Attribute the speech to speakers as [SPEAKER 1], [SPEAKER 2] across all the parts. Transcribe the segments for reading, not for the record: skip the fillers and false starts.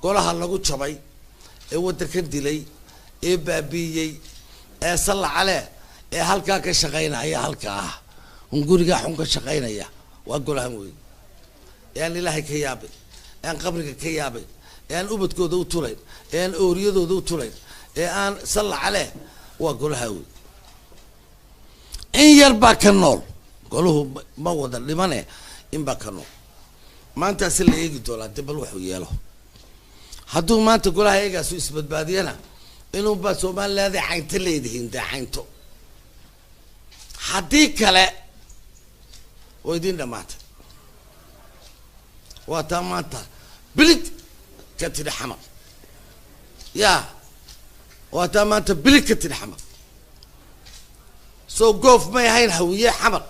[SPEAKER 1] golaha lagu jabay ee wadanka dilay ee baabiyay ee salacale ee halka ka shaqeynaya halka guriga xun ka shaqeynaya waa golahan weyn ee ilaahay ka yaabay ee qabriga ka yaabay ee ubadkooda u tulayn ee ooriyadooda u tulayn ee aan salacale waa golaha weyn in yarba ka nool goluhu ma wada dhimane in ba ka nool maanta si la eegi doonaa dibal wuxuu yeelo hadduu maanta golaha eegaas isbadbaadiyana inuu ba Soomaaliland caynta leedihiin dacaynto haddii kale oo idin dhamaatay waa taa maanta bilig ka tiri xamar yaa waa taa maanta bilig ka tiri xamar soo goof ma yahayn hawiye xamar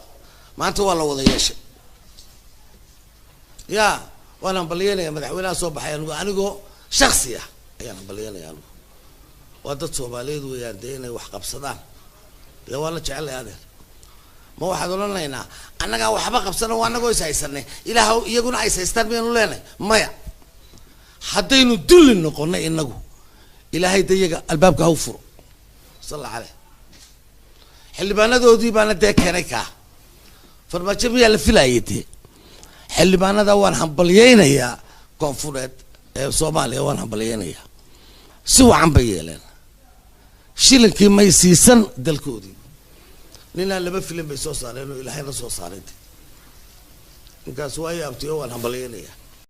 [SPEAKER 1] maanta waa la wada yeeshay yaa وانا بليانيا مدحوينها soo baxay anigo shakhsi ah ayaan baliyanaya wadad Soomaaliyeed weeyaan inay wax qabsadaan ila wala jecel adeer ma waxaad olanaynaa annaga waxba qabsano waa anagoo isaysanay ilaahu iyaguna ay saystaan meenu leenay maya hadaynu dulli noqonay inagu ilaahay dayaga albaabka ha u furo sallallahu alayhi xilbaanadoodii baana deekanay ka farmaajo miyaa la filaayay xildhibaanada waan hambalyeynaya koonfureed ee Soomaaliya waan hambalyeynaya si wacan bay yeeleen shilinkii may siisan dalkoodii nina laba filim bay soo saareen oo Ilaahay la soo saaray ninkaas waa yaabtay oo waan hambalyeynaya